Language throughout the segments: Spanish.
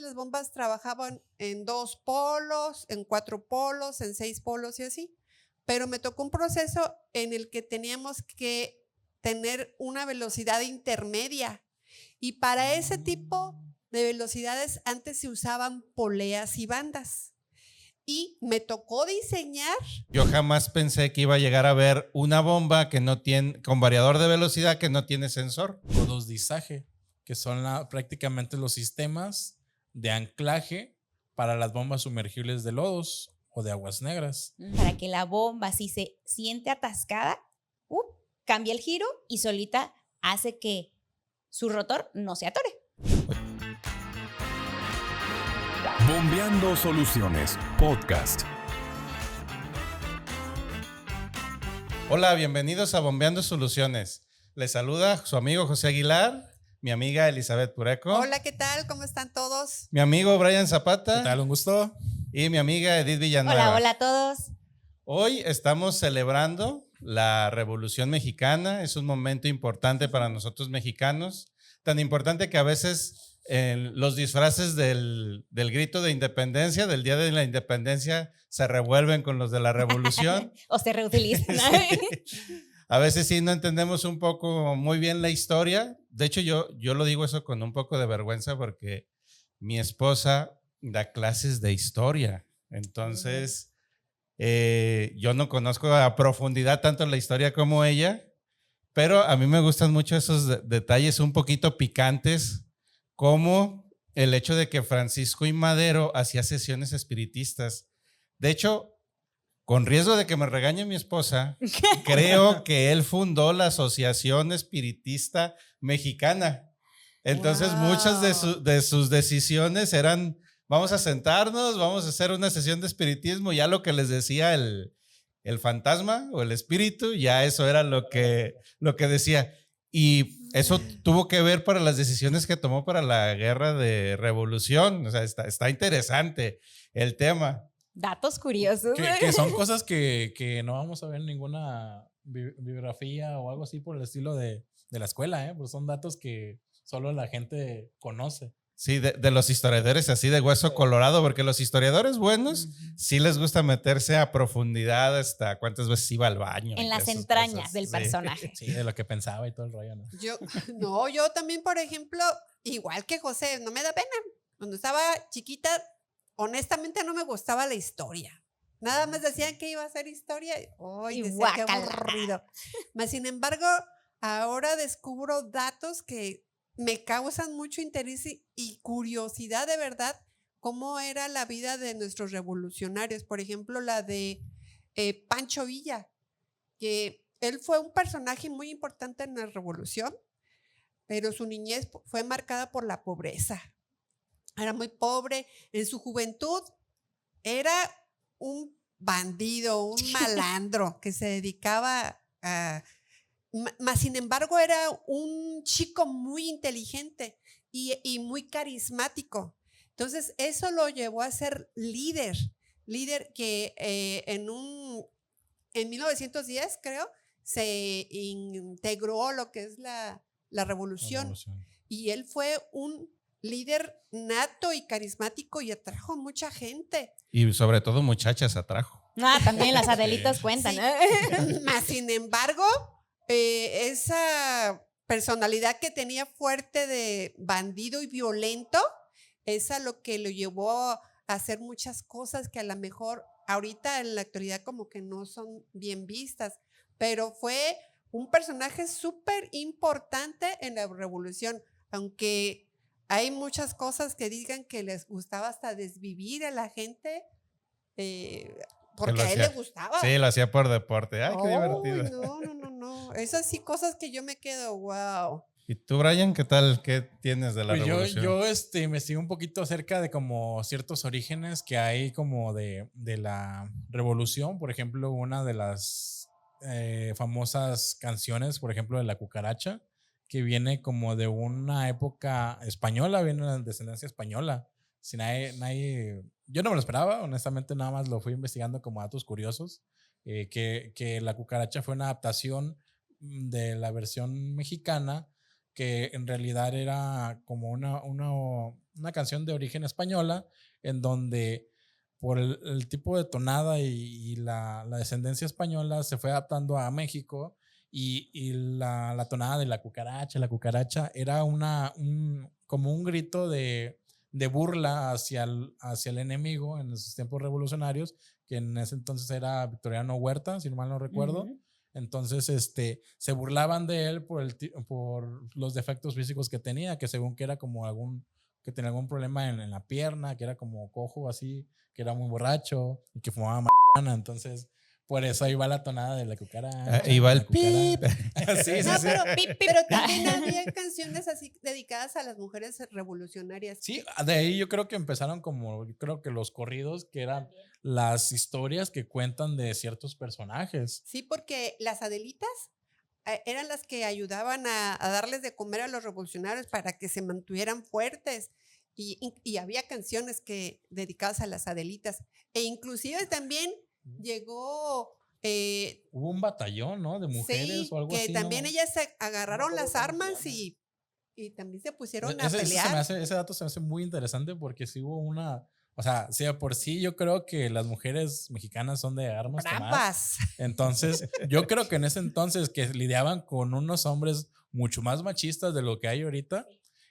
las bombas trabajaban en 2 polos, en 4 polos, en 6 polos y así. Pero me tocó un proceso en el que teníamos que tener una velocidad intermedia. Y para ese tipo de velocidades antes se usaban poleas y bandas. Y me tocó diseñar. Yo jamás pensé que iba a llegar a ver una bomba que no tiene, con variador de velocidad que no tiene sensor. O los disaje, que son prácticamente los sistemas de anclaje para las bombas sumergibles de lodos o de aguas negras. Para que la bomba, si se siente atascada, cambia el giro y solita hace que su rotor no se atore. Bombeando Soluciones, podcast. Hola, bienvenidos a Bombeando Soluciones. Les saluda su amigo José Aguilar, mi amiga Elizabeth Pureco. Hola, ¿qué tal? ¿Cómo están todos? Mi amigo Brian Zapata. ¿Qué tal? Un gusto. Y mi amiga Edith Villanueva. Hola a todos. Hoy estamos celebrando la Revolución Mexicana. Es un momento importante para nosotros mexicanos. Tan importante que a veces los disfraces del grito de independencia, del Día de la Independencia, se revuelven con los de la Revolución. O se reutilizan. Sí. A veces sí no entendemos un poco muy bien la historia. De hecho, yo lo digo eso con un poco de vergüenza porque mi esposa da clases de historia. Entonces, yo no conozco a profundidad tanto la historia como ella, pero a mí me gustan mucho esos detalles un poquito picantes, como el hecho de que Francisco I. Madero hacía sesiones espiritistas. De hecho, con riesgo de que me regañe mi esposa, creo que él fundó la Asociación Espiritista Mexicana. Entonces, muchas de sus decisiones eran: vamos a sentarnos, vamos a hacer una sesión de espiritismo. Ya lo que les decía el fantasma o el espíritu, ya eso era lo que decía. Y eso tuvo que ver para las decisiones que tomó para la guerra de revolución. O sea, está interesante el tema. Datos curiosos. Que son cosas que no vamos a ver en ninguna biografía o algo así por el estilo de la escuela, pues son datos que solo la gente conoce. Sí, de los historiadores así de hueso colorado, porque los historiadores buenos sí les gusta meterse a profundidad hasta cuántas veces iba al baño. En las entrañas del personaje. Sí, de lo que pensaba y todo el rollo, ¿no? Yo también, por ejemplo, igual que José, no me da pena. Cuando estaba chiquita, honestamente no me gustaba la historia. Nada más decían que iba a ser historia. ¡Ay, decía qué aburrido! Mas, sin embargo, ahora descubro datos que me causan mucho interés y curiosidad de verdad cómo era la vida de nuestros revolucionarios. Por ejemplo, la de Pancho Villa, que él fue un personaje muy importante en la revolución, pero su niñez fue marcada por la pobreza. Era muy pobre. En su juventud era un bandido, un malandro que se dedicaba a... Mas, sin embargo, era un chico muy inteligente y muy carismático. Entonces, eso lo llevó a ser líder que en 1910, creo, se integró a lo que es la revolución. Y él fue un líder nato y carismático y atrajo mucha gente. Y sobre todo muchachas atrajo. También las Adelitas cuentan. Sí. Mas, sin embargo, esa personalidad que tenía fuerte de bandido y violento, esa lo que lo llevó a hacer muchas cosas que a lo mejor ahorita en la actualidad como que no son bien vistas, pero fue un personaje súper importante en la revolución, aunque hay muchas cosas que digan que les gustaba hasta desvivir a la gente, porque a él le gustaba. Sí, lo hacía por deporte. Ay, qué divertido. No. Esas sí cosas que yo me quedo, wow. ¿Y tú, Brian, qué tal? ¿Qué tienes de la revolución? Yo investigué un poquito acerca de como ciertos orígenes que hay como de la revolución. Por ejemplo, una de las famosas canciones, por ejemplo, de La Cucaracha, que viene como de una época española, viene de descendencia española. Si nadie, yo no me lo esperaba, honestamente, nada más lo fui investigando como datos curiosos, que La Cucaracha fue una adaptación de la versión mexicana que en realidad era como una canción de origen española, en donde por el tipo de tonada y la descendencia española se fue adaptando a México, y la tonada de la cucaracha era como un grito de burla hacia el enemigo en esos tiempos revolucionarios, que en ese entonces era Victoriano Huerta, si no mal no recuerdo. Ujú. Entonces, se burlaban de él por los defectos físicos que tenía, que según que era como que tenía algún problema en la pierna, que era como cojo así, que era muy borracho y que fumaba marihuana. Entonces, por eso ahí va la tonada de la cucaracha. Ahí va la el pip. cucaracha. Sí, sí, No, sí. pero también había canciones así dedicadas a las mujeres revolucionarias. Sí, de ahí yo creo que empezaron yo creo que los corridos, que eran las historias que cuentan de ciertos personajes. Sí, porque las Adelitas eran las que ayudaban a darles de comer a los revolucionarios para que se mantuvieran fuertes. Y había canciones dedicadas a las Adelitas. E inclusive también llegó... Hubo un batallón, ¿no? De mujeres sí, o algo que así. también ¿no? ellas se agarraron No me las acuerdo cómo se armas llama. y también se pusieron a Ese pelear. ese dato se me hace muy interesante, porque sí hubo o sea, sí, de por sí yo creo que las mujeres mexicanas son de armas tomar. Bravas. Entonces, yo creo que en ese entonces, que lidiaban con unos hombres mucho más machistas de lo que hay ahorita,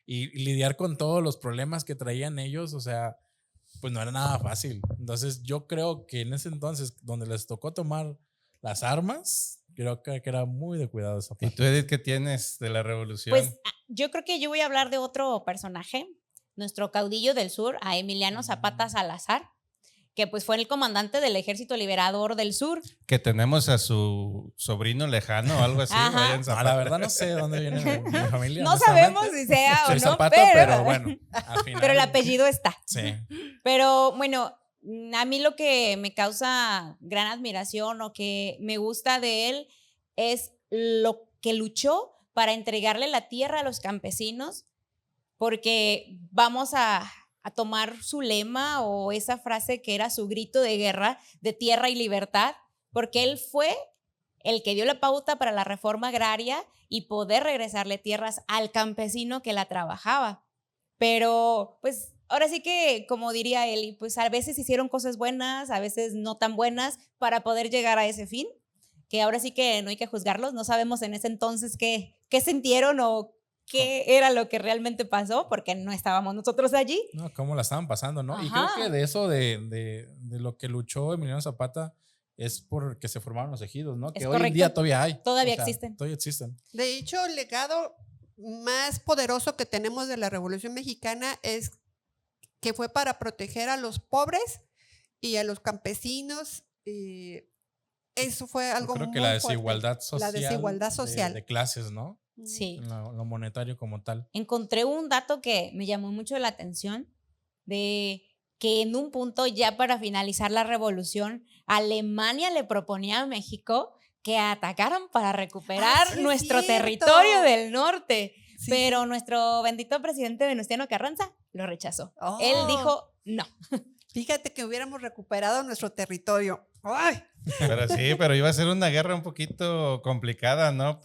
y lidiar con todos los problemas que traían ellos, o sea, pues no era nada fácil. Entonces, yo creo que en ese entonces, donde les tocó tomar las armas, creo que era muy de cuidado esa ¿Y parte. tú, Edith, qué tienes de la revolución? Pues yo creo que yo voy a hablar de otro personaje, nuestro caudillo del sur, a Emiliano Zapata Salazar, que pues fue el comandante del Ejército Liberador del Sur. Que tenemos a su sobrino lejano o algo así. Ajá. Brian No, Zapata. la verdad no sé de dónde viene mi familia. No honestamente. sabemos si sea o Soy no, Zapata, pero bueno, al final. pero el apellido está. Sí. Pero bueno, a mí lo que me causa gran admiración o que me gusta de él es lo que luchó para entregarle la tierra a los campesinos, porque vamos a tomar su lema o esa frase que era su grito de guerra de tierra y libertad, porque él fue el que dio la pauta para la reforma agraria y poder regresarle tierras al campesino que la trabajaba. Pero pues ahora sí que, como diría él, pues a veces hicieron cosas buenas, a veces no tan buenas para poder llegar a ese fin, que ahora sí que no hay que juzgarlos, no sabemos en ese entonces qué sintieron o qué era lo que realmente pasó, porque no estábamos nosotros allí. No, cómo la estaban pasando, ¿no? Y Ajá. creo que de eso, de lo que luchó Emiliano Zapata, es porque se formaron los ejidos, ¿no? Que Es hoy en correcto. día todavía hay. Todavía O sea, existen. Todavía existen. De hecho, el legado más poderoso que tenemos de la Revolución Mexicana es que fue para proteger a los pobres y a los campesinos. Eso fue algo Yo creo muy que la fuerte. desigualdad social. La desigualdad social. De clases, ¿no? Sí. Lo monetario como tal. Encontré un dato que me llamó mucho la atención, de que en un punto ya para finalizar la revolución, Alemania le proponía a México que atacaran para recuperar sí es nuestro cierto. territorio del norte. Sí, Pero nuestro bendito presidente Venustiano Carranza lo rechazó. Oh. Él dijo no. Fíjate que hubiéramos recuperado nuestro territorio. ¡Ay! Pero sí, pero iba a ser una guerra un poquito complicada, ¿no?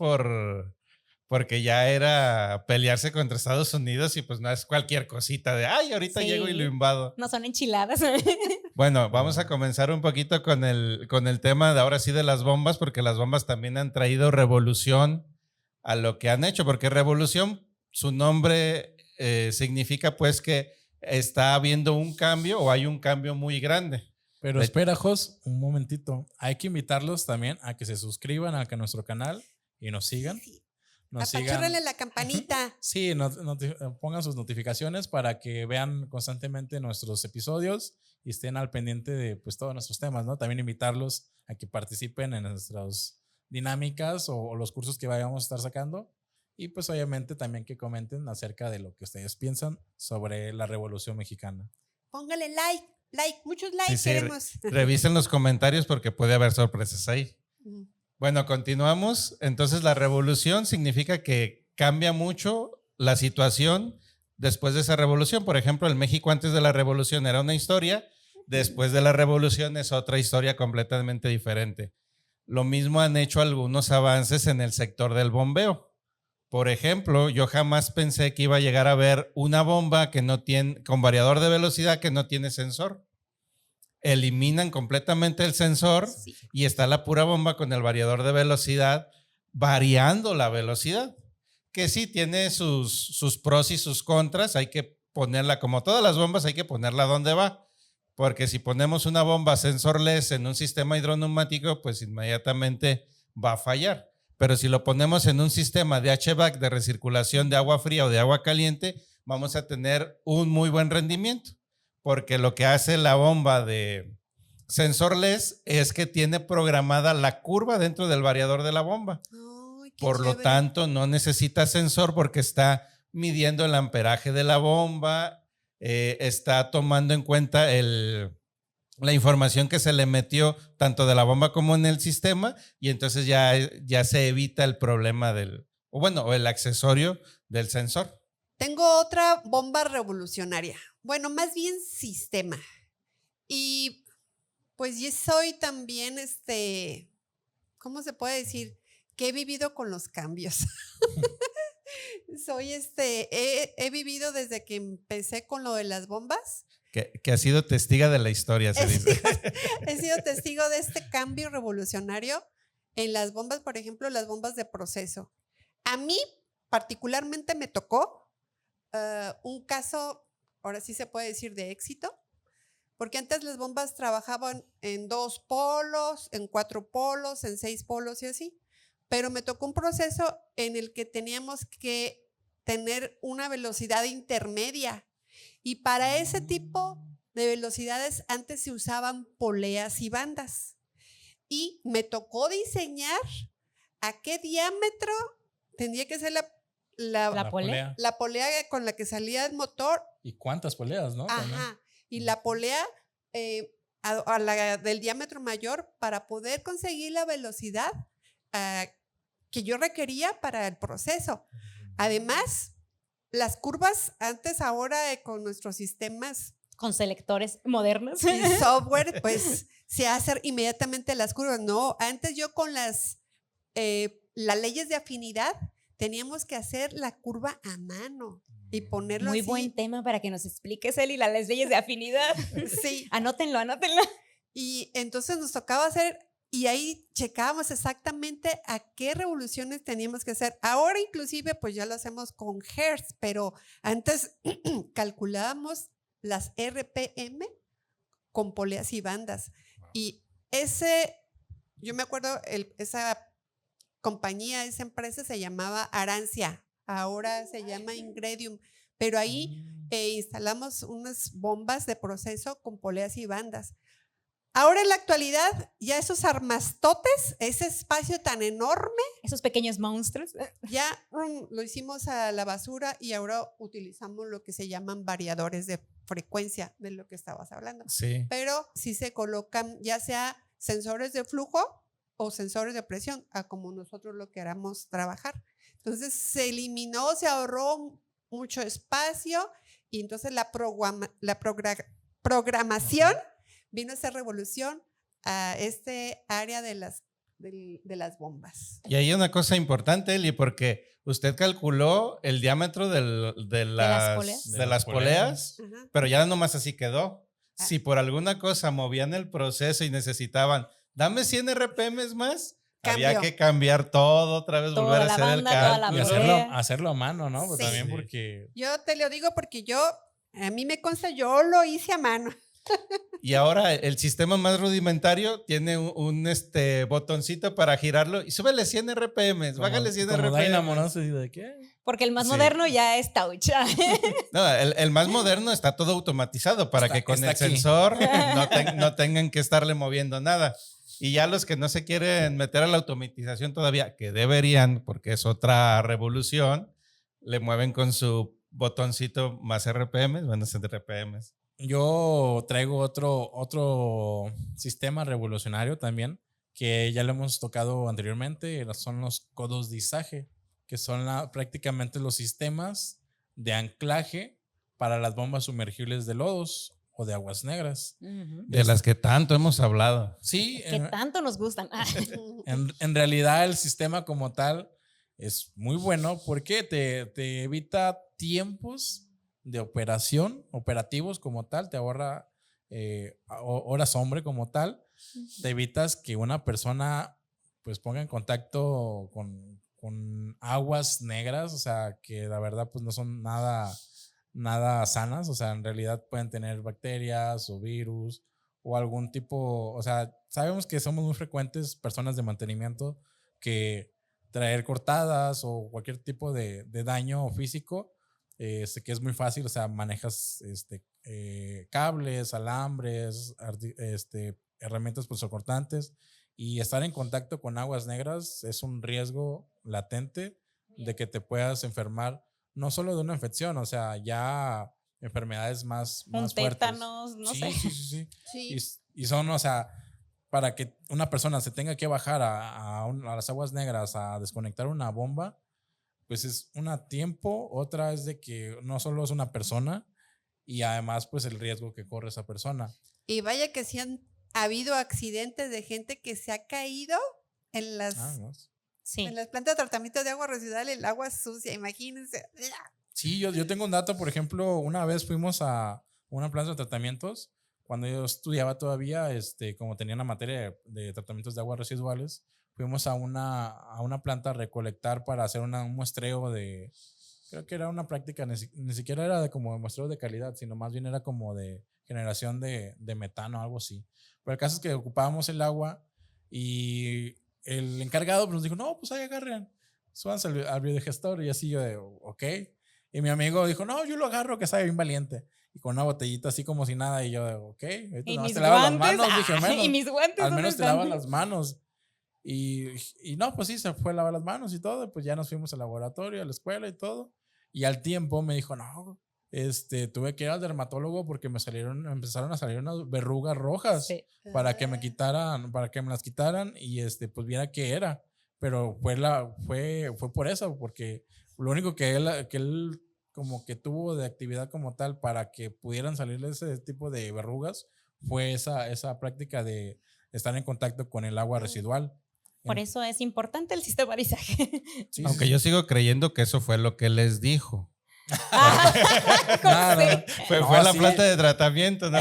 Porque ya era pelearse contra Estados Unidos y pues no es cualquier cosita de, ay, ahorita Sí. llego y lo invado. No son enchiladas. Bueno, vamos a comenzar un poquito con el tema de ahora sí de las bombas, porque las bombas también han traído revolución a lo que han hecho, porque revolución, su nombre significa pues que está habiendo un cambio o hay un cambio muy grande. Pero De- espera, Jos, un momentito. Hay que invitarlos también a que se suscriban a nuestro canal y nos sigan. Nos sigan. Apachúrrenle la campanita. Sí, pongan sus notificaciones para que vean constantemente nuestros episodios y estén al pendiente de pues todos nuestros temas, ¿no? También invitarlos a que participen en nuestras dinámicas o los cursos que vayamos a estar sacando, y pues obviamente también que comenten acerca de lo que ustedes piensan sobre la Revolución Mexicana. Póngale like, muchos likes Sí, queremos. revisen los comentarios porque puede haber sorpresas ahí. Bueno, continuamos. Entonces, la revolución significa que cambia mucho la situación después de esa revolución. Por ejemplo, el México antes de la revolución era una historia, después de la revolución es otra historia completamente diferente. Lo mismo han hecho algunos avances en el sector del bombeo. Por ejemplo, yo jamás pensé que iba a llegar a ver una bomba que no tiene, con variador de velocidad que no tiene sensor. Eliminan completamente el sensor Sí. y está la pura bomba con el variador de velocidad variando la velocidad, que sí tiene sus pros y sus contras. Hay que ponerla, como todas las bombas, hay que ponerla donde va, porque si ponemos una bomba sensorless en un sistema hidroneumático, pues inmediatamente va a fallar. Pero si lo ponemos en un sistema de HVAC, de recirculación de agua fría o de agua caliente, vamos a tener un muy buen rendimiento, porque lo que hace la bomba de sensorless es que tiene programada la curva dentro del variador de la bomba. Ay, qué Por lo chévere. tanto, no necesita sensor porque está midiendo el amperaje de la bomba, está tomando en cuenta la información que se le metió tanto de la bomba como en el sistema, y entonces ya se evita el problema o el accesorio del sensor. Tengo otra bomba revolucionaria. Bueno, más bien sistema. Y pues yo soy también, ¿cómo se puede decir? Que he vivido con los cambios. Soy, he vivido desde que empecé con lo de las bombas. Que ha sido testiga de la historia, se dice. He sido testigo de este cambio revolucionario en las bombas, por ejemplo, las bombas de proceso. A mí particularmente me tocó un caso, ahora sí se puede decir, de éxito, porque antes las bombas trabajaban en 2 polos, en 4 polos, en 6 polos y así, pero me tocó un proceso en el que teníamos que tener una velocidad intermedia. Y para ese tipo de velocidades antes se usaban poleas y bandas. Y me tocó diseñar a qué diámetro tendría que ser La polea. la polea con la que salía el motor. ¿Y cuántas poleas, no? También. Ajá. Y la polea a la del diámetro mayor para poder conseguir la velocidad que yo requería para el proceso. Además, las curvas antes, ahora con nuestros sistemas Con selectores modernos. y software, pues se hacen inmediatamente las curvas. No, antes yo con las leyes de afinidad teníamos que hacer la curva a mano y ponerlo Muy así. buen tema para que nos expliques, Eli, las leyes de afinidad. Sí. Anótenlo. Y entonces nos tocaba hacer, y ahí checábamos exactamente a qué revoluciones teníamos que hacer. Ahora inclusive pues ya lo hacemos con Hertz, pero antes calculábamos las RPM con poleas y bandas. Y yo me acuerdo, esa compañía, esa empresa se llamaba Arancia, ahora se llama Ingredium, pero ahí instalamos unas bombas de proceso con poleas y bandas. Ahora en la actualidad, ya esos armastotes, ese espacio tan enorme, Esos pequeños monstruos. ya lo hicimos a la basura y ahora utilizamos lo que se llaman variadores de frecuencia, de lo que estabas hablando. Sí. Pero sí se colocan ya sea sensores de flujo o sensores de presión, a como nosotros lo queramos trabajar. Entonces se eliminó, se ahorró mucho espacio y entonces la programación vino a hacer revolución a este área de las bombas. Y hay una cosa importante, Eli, porque usted calculó el diámetro de las poleas, Ajá. pero ya nomás así quedó. Ah. Si por alguna cosa movían el proceso y necesitaban, dame 100 RPMs más, había Cambio. que cambiar todo otra vez, Toda volver a la hacer el banda, toda la cálculo. Y polea. hacerlo a mano, ¿no? Pues Sí. también Sí. porque Yo te lo digo porque a mí me consta, yo lo hice a mano. Y ahora el sistema más rudimentario tiene un botoncito para girarlo y súbele 100 RPMs, bájale 100 como RPMs. Dynamo, ¿no? Así de qué. Porque el más Sí. moderno ya es touch. No, el más moderno está todo automatizado para que con está el aquí. sensor no tengan que estarle moviendo nada. Y ya los que no se quieren meter a la automatización todavía, que deberían, porque es otra revolución, le mueven con su botoncito más RPMs, bueno, es RPMs. Yo traigo otro sistema revolucionario también, que ya lo hemos tocado anteriormente, son los codos de izaje, que son prácticamente los sistemas de anclaje para las bombas sumergibles de lodos o de aguas negras. De las que tanto hemos hablado. Sí, Que tanto nos gustan. en realidad el sistema como tal es muy bueno porque te evita tiempos de operativos como tal, te ahorra horas hombre como tal, te evitas que una persona pues ponga en contacto con aguas negras, o sea, que la verdad pues no son nada sanas, o sea, en realidad pueden tener bacterias o virus o algún tipo, o sea, sabemos que somos muy frecuentes personas de mantenimiento que traer cortadas o cualquier tipo de daño físico, que es muy fácil, o sea, manejas cables, alambres, herramientas punzocortantes, y estar en contacto con aguas negras es un riesgo latente de que te puedas enfermar no solo de una infección, o sea, ya enfermedades más Un fuertes. tétanos, no Sí, sé. sí. Sí. Y son, o sea, para que una persona se tenga que bajar a las aguas negras a desconectar una bomba, pues es una tiempo, otra es de que no solo es una persona y además pues el riesgo que corre esa persona. Y vaya que sí han habido accidentes de gente que se ha caído en las, ¿No? Sí. en las plantas de tratamiento de agua residual, el agua sucia, imagínense. Sí, yo tengo un dato, por ejemplo, una vez fuimos a una planta de tratamientos, cuando yo estudiaba todavía, como tenía una materia de tratamientos de aguas residuales, fuimos a una planta a recolectar para hacer un muestreo de, creo que era una práctica, ni siquiera era de como muestreo de calidad, sino más bien era como de generación de metano o algo así. Pero el caso es que ocupábamos el agua y el encargado nos dijo, no, pues ahí agarren, súbanse al biodigestor, y así yo de, ok. Y mi amigo dijo, no, yo lo agarro, que sabe bien valiente. Y con una botellita así como si nada. Y yo, ok, ahorita Y nomás mis te lavas las guantes, manos. Dije, y mis guantes, al ¿dónde menos te están? lavas las manos. Y no, pues sí, se fue a lavar las manos y todo. Pues ya nos fuimos al laboratorio, a la escuela y todo. Y al tiempo me dijo, no, tuve que ir al dermatólogo porque empezaron a salir unas verrugas rojas. Sí. Para que me las quitaran y pues viera qué era. Pero fue por eso, porque lo único que él como que tuvo de actividad como tal para que pudieran salirle ese tipo de verrugas fue esa práctica de estar en contacto con el agua residual. Por eso es importante el sistema de balizaje. Sí, Aunque sí, yo sí. sigo creyendo que eso fue lo que les dijo. Nada, Fue no, a la sí. planta de tratamiento, ¿no?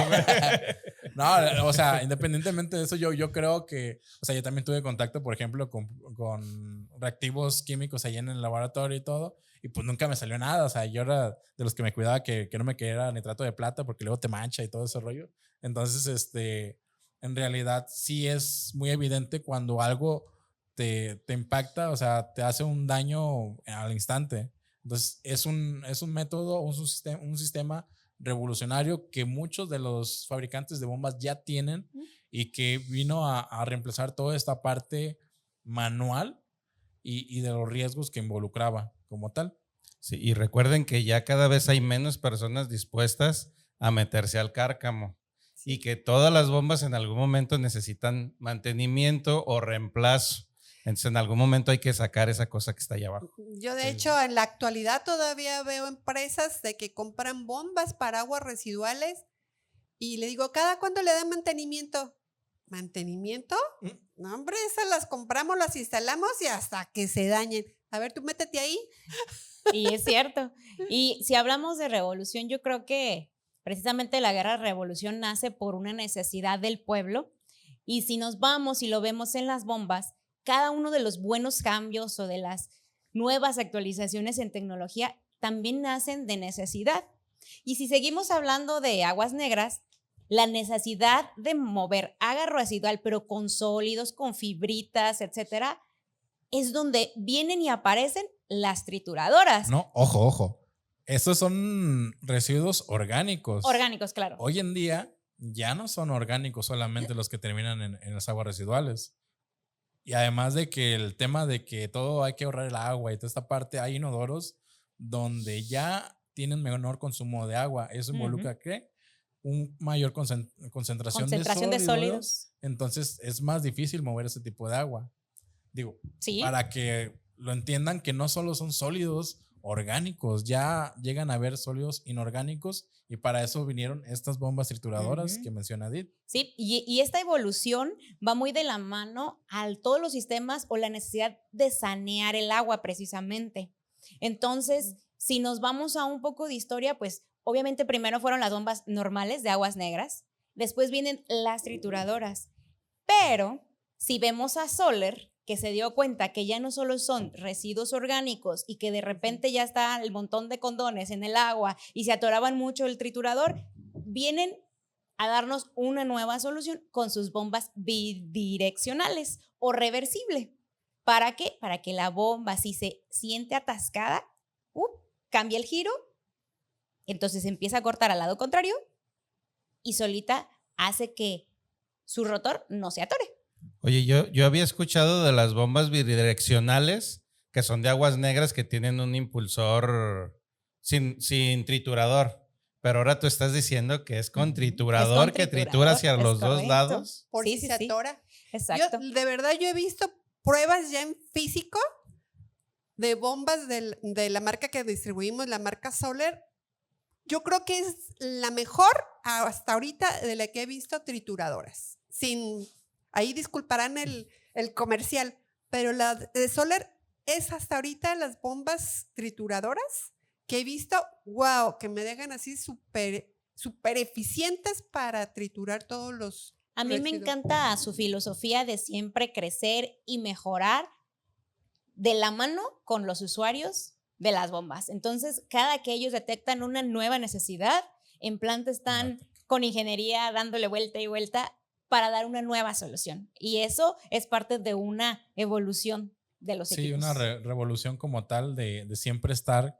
No, o sea, independientemente de eso, yo creo que, o sea, yo también tuve contacto, por ejemplo, con reactivos químicos ahí en el laboratorio y todo, y pues nunca me salió nada, o sea, yo era de los que me cuidaba que no me quedara nitrato de plata porque luego te mancha y todo ese rollo. Entonces, en realidad sí es muy evidente cuando algo te impacta, o sea, te hace un daño al instante. Entonces, es un método, un sistema revolucionario que muchos de los fabricantes de bombas ya tienen y que vino a reemplazar toda esta parte manual y de los riesgos que involucraba como tal. Sí, y recuerden que ya cada vez hay menos personas dispuestas a meterse al cárcamo y que todas las bombas en algún momento necesitan mantenimiento o reemplazo. Entonces en algún momento hay que sacar esa cosa que está allá abajo. Yo de hecho en la actualidad todavía veo empresas de que compran bombas para aguas residuales y le digo, ¿cada cuánto le dan mantenimiento? ¿Mantenimiento? No, hombre, esas las compramos, las instalamos y hasta que se dañen. A ver, tú métete ahí. Y es cierto. Y si hablamos de revolución, yo creo que precisamente la guerra de revolución nace por una necesidad del pueblo. Y si nos vamos y lo vemos en las bombas, cada uno de los buenos cambios o de las nuevas actualizaciones en tecnología también nacen de necesidad. Y si seguimos hablando de aguas negras, la necesidad de mover agua residual, pero con sólidos, con fibritas, etcétera, es donde vienen y aparecen las trituradoras. No, ojo. Estos son residuos orgánicos. Orgánicos, claro. Hoy en día ya no son orgánicos solamente los que terminan en las aguas residuales. Y además de que el tema de que todo hay que ahorrar el agua y toda esta parte, hay inodoros donde ya tienen menor consumo de agua. Eso involucra ¿qué? Un mayor concentración de sólidos. Entonces es más difícil mover ese tipo de agua. Digo, ¿Sí? para que lo entiendan que no solo son sólidos orgánicos, ya llegan a haber sólidos inorgánicos y para eso vinieron estas bombas trituradoras que menciona Edith. Sí, y esta evolución va muy de la mano a todos los sistemas o la necesidad de sanear el agua precisamente. Entonces, si nos vamos a un poco de historia, pues obviamente primero fueron las bombas normales de aguas negras, después vienen las trituradoras, pero si vemos a Soler, que se dio cuenta que ya no solo son residuos orgánicos y que de repente ya está el montón de condones en el agua y se atoraban mucho el triturador, vienen a darnos una nueva solución con sus bombas bidireccionales o reversible. ¿Para qué? Para que la bomba, si se siente atascada, cambia el giro, entonces empieza a cortar al lado contrario y solita hace que su rotor no se atore. Oye, yo había escuchado de las bombas bidireccionales que son de aguas negras que tienen un impulsor sin triturador. Pero ahora tú estás diciendo que es con triturador, que tritura hacia los dos lados. Por Sí, si sí, se sí. atora. Exacto. De verdad, yo he visto pruebas ya en físico de bombas de la marca que distribuimos, la marca Soler. Yo creo que es la mejor hasta ahorita de la que he visto trituradoras. Ahí disculparán el comercial, pero la de Soler es hasta ahorita las bombas trituradoras que he visto, wow, que me dejan así súper eficientes para triturar todos los A mí me residuos. encanta su filosofía de siempre crecer y mejorar de la mano con los usuarios de las bombas. Entonces, cada que ellos detectan una nueva necesidad, en planta están con ingeniería dándole vuelta y vuelta para dar una nueva solución. Y eso es parte de una evolución de los equipos. Sí, una revolución como tal de siempre estar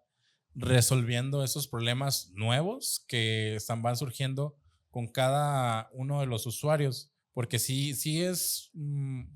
resolviendo esos problemas nuevos que van surgiendo con cada uno de los usuarios, porque sí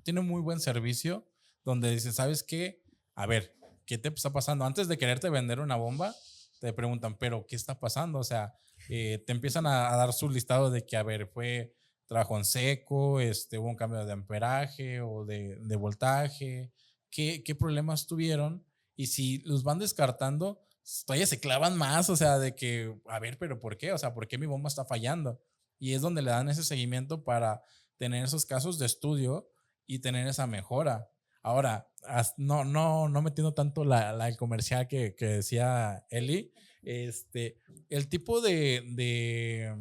tiene un muy buen servicio donde dicen, ¿sabes qué? A ver, ¿qué te está pasando? Antes de quererte vender una bomba, te preguntan, ¿pero qué está pasando? O sea, te empiezan a dar su listado de que, a ver, fue trabajo en seco, hubo un cambio de amperaje o de voltaje, ¿qué problemas tuvieron? Y si los van descartando, todavía se clavan más, o sea, de que, a ver, pero ¿por qué? O sea, ¿por qué mi bomba está fallando? Y es donde le dan ese seguimiento para tener esos casos de estudio y tener esa mejora. Ahora, no metiendo tanto el comercial que decía Eli, el tipo de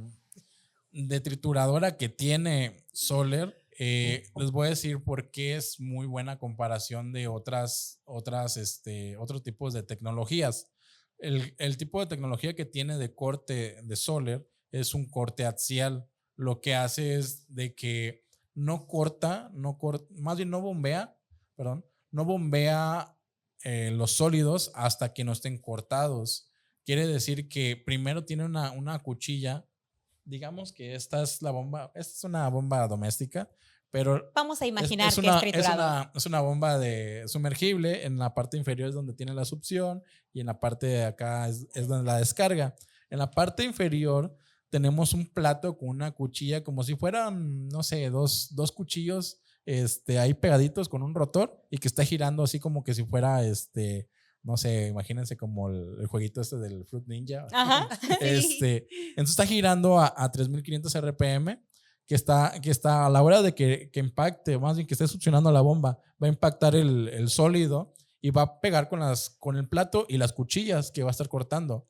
trituradora que tiene Soler, les voy a decir por qué es muy buena comparación de otros tipos de tecnologías. El tipo de tecnología que tiene de corte de Soler es un corte axial. Lo que hace es de que no bombea los sólidos hasta que no estén cortados. Quiere decir que primero tiene una cuchilla. Digamos que esta es una bomba doméstica, pero vamos a imaginar que es triturador. es una bomba de sumergible. En la parte inferior es donde tiene la succión y en la parte de acá es donde la descarga. En la parte inferior tenemos un plato con una cuchilla como si fueran, no sé, dos cuchillos ahí pegaditos con un rotor y que está girando así como que si fuera no sé, imagínense como el jueguito del Fruit Ninja. Ajá. Entonces está girando a 3500 RPM, que está a la hora de que impacte, más bien que esté succionando la bomba, va a impactar el sólido y va a pegar con el plato y las cuchillas que va a estar cortando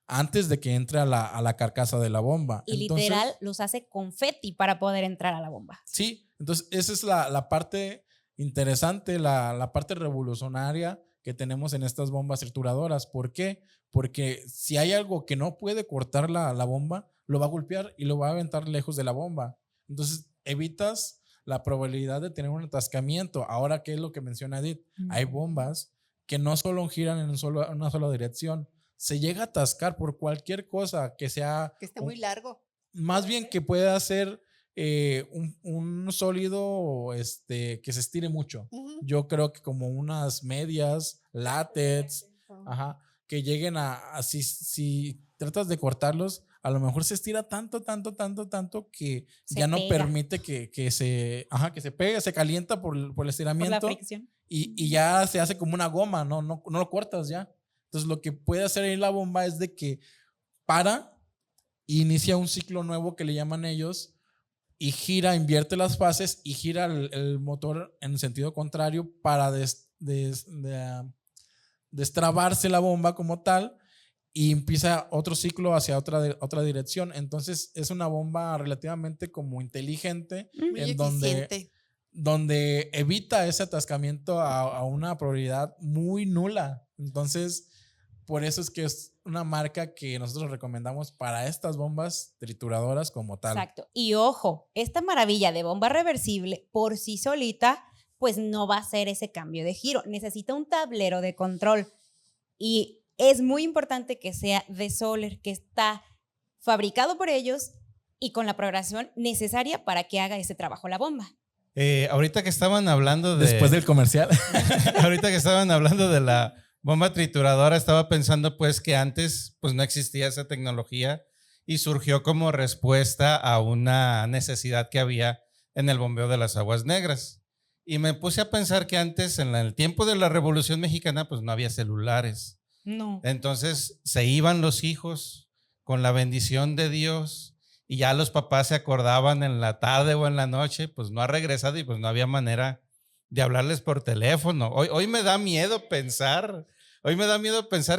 antes de que entre a la carcasa de la bomba. Y entonces, literal los hace confeti para poder entrar a la bomba. Sí, entonces esa es la parte interesante, la parte revolucionaria que tenemos en estas bombas trituradoras. ¿Por qué? Porque si hay algo que no puede cortar la bomba, lo va a golpear y lo va a aventar lejos de la bomba. Entonces evitas la probabilidad de tener un atascamiento. Ahora, ¿qué es lo que menciona Edith? Hay bombas que no solo giran en una sola dirección. Se llega a atascar por cualquier cosa que sea... Que esté muy largo. Más bien que pueda ser un sólido que se estire mucho. Uh-huh. Yo creo que como unas medias, látex, que lleguen si tratas de cortarlos, a lo mejor se estira tanto que ya no permite que se pegue, se calienta por el estiramiento. Por la fricción. Y ya se hace como una goma, no lo cortas ya. Entonces lo que puede hacer ahí la bomba es de que para, inicia un ciclo nuevo que le llaman ellos y gira, invierte las fases y gira el motor en sentido contrario para destrabarse la bomba como tal y empieza otro ciclo hacia otra dirección. Entonces es una bomba relativamente como inteligente Muy en eficiente. donde evita ese atascamiento a una probabilidad muy nula. Entonces, por eso es que es una marca que nosotros recomendamos para estas bombas trituradoras como tal. Exacto. Y ojo, esta maravilla de bomba reversible por sí solita, pues no va a hacer ese cambio de giro. Necesita un tablero de control. Y es muy importante que sea de Soler, que está fabricado por ellos y con la programación necesaria para que haga ese trabajo la bomba. Ahorita que estaban hablando de... Después del comercial. Ahorita que estaban hablando de la bomba trituradora, estaba pensando pues que antes pues no existía esa tecnología y surgió como respuesta a una necesidad que había en el bombeo de las aguas negras. Y me puse a pensar que antes, en el tiempo de la Revolución Mexicana, pues no había celulares. No. Entonces se iban los hijos con la bendición de Dios y ya los papás se acordaban en la tarde o en la noche, pues no ha regresado y pues no había manera de hablarles por teléfono. Hoy me da miedo pensar,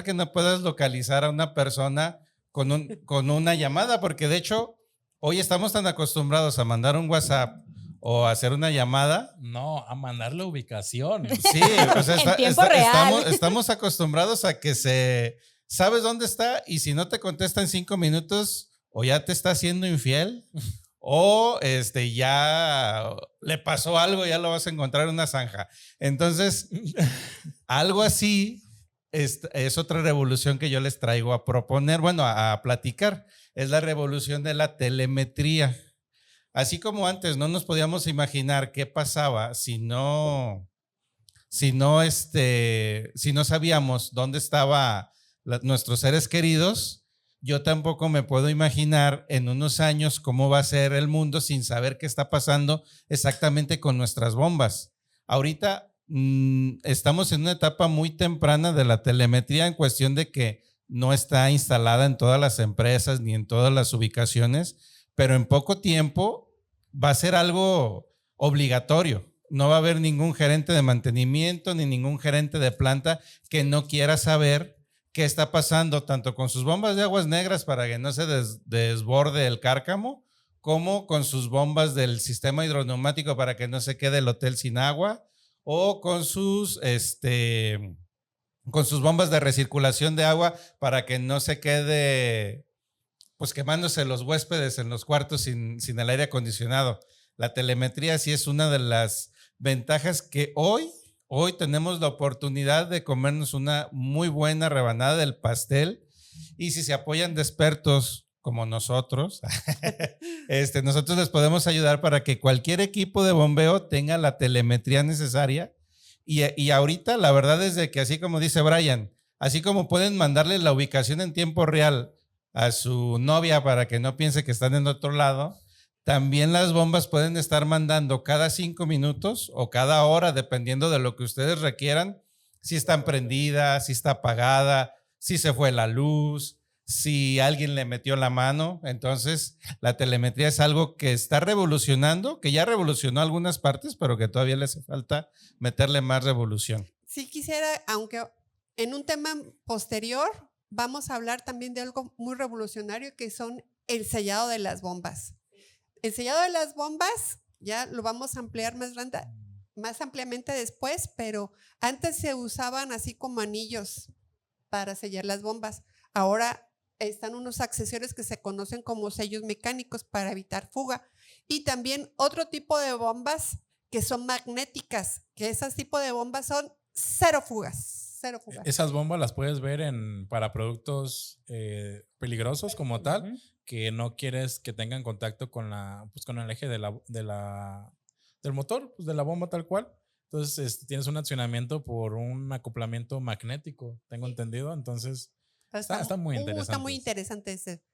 que no puedas localizar a una persona con una llamada, porque de hecho hoy estamos tan acostumbrados a mandar un WhatsApp o a hacer una llamada. No, a mandar la ubicación. Sí, o sea, En tiempo real. Estamos acostumbrados a que sabes dónde está y si no te contesta en 5 minutos o ya te está haciendo infiel o ya le pasó algo, ya lo vas a encontrar en una zanja. Entonces, algo así es otra revolución que yo les traigo a proponer, bueno, a platicar. Es la revolución de la telemetría. Así como antes no nos podíamos imaginar qué pasaba si no sabíamos dónde estaban nuestros seres queridos, yo tampoco me puedo imaginar en unos años cómo va a ser el mundo sin saber qué está pasando exactamente con nuestras bombas. Ahorita estamos en una etapa muy temprana de la telemetría en cuestión de que no está instalada en todas las empresas ni en todas las ubicaciones, pero en poco tiempo va a ser algo obligatorio. No va a haber ningún gerente de mantenimiento ni ningún gerente de planta que no quiera saber qué está pasando tanto con sus bombas de aguas negras para que no se desborde el cárcamo, como con sus bombas del sistema hidroneumático para que no se quede el hotel sin agua, o con sus bombas de recirculación de agua para que no se quede pues quemándose los huéspedes en los cuartos sin el aire acondicionado. La telemetría sí es una de las ventajas que hoy tenemos la oportunidad de comernos una muy buena rebanada del pastel, y si se apoyan de expertos como nosotros, nosotros les podemos ayudar para que cualquier equipo de bombeo tenga la telemetría necesaria. Y ahorita la verdad es de que, así como dice Brian, así como pueden mandarle la ubicación en tiempo real a su novia para que no piense que están en otro lado, también las bombas pueden estar mandando cada 5 minutos o cada hora, dependiendo de lo que ustedes requieran, si están prendidas, si está apagada, si se fue la luz, si alguien le metió la mano. Entonces, la telemetría es algo que está revolucionando, que ya revolucionó algunas partes, pero que todavía le hace falta meterle más revolución. Sí quisiera, aunque en un tema posterior vamos a hablar también de algo muy revolucionario, que son el sellado de las bombas. El sellado de las bombas ya lo vamos a ampliar más ampliamente después, pero antes se usaban así como anillos para sellar las bombas. Ahora están unos accesorios que se conocen como sellos mecánicos para evitar fuga. Y también otro tipo de bombas que son magnéticas, que ese tipo de bombas son cero fugas. Esas bombas las puedes ver para productos peligrosos como tal, que no quieres que tengan contacto con el eje del motor, pues de la bomba tal cual. Entonces tienes un accionamiento por un acoplamiento magnético, tengo entendido. Entonces está muy interesante. Está muy interesante ese.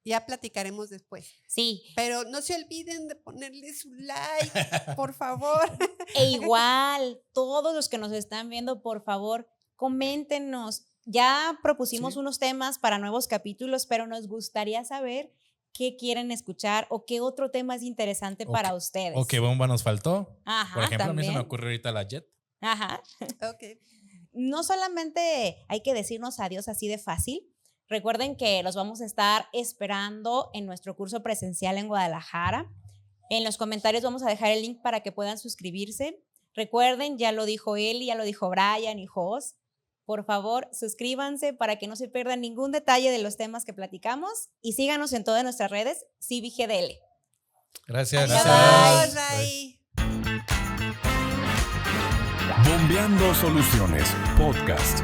Ya platicaremos después. Sí. Pero no se olviden de ponerle su like, por favor. E igual, todos los que nos están viendo, por favor, coméntenos Ya propusimos Sí. unos temas para nuevos capítulos, pero nos gustaría saber qué quieren escuchar o qué otro tema es interesante O para qué- ustedes. ¿O qué bomba nos faltó? Ajá, Por ejemplo, a mí se me también. ocurre ahorita la Jet. Ajá. Ok. No solamente hay que decirnos adiós así de fácil. Recuerden que los vamos a estar esperando en nuestro curso presencial en Guadalajara. En los comentarios vamos a dejar el link para que puedan suscribirse. Recuerden, ya lo dijo Eli, ya lo dijo Brian y Jos. Por favor, suscríbanse para que no se pierdan ningún detalle de los temas que platicamos y síganos en todas nuestras redes, CIVIGDL. Gracias. Adiós, Bye. bye. Bombeando Soluciones, podcast.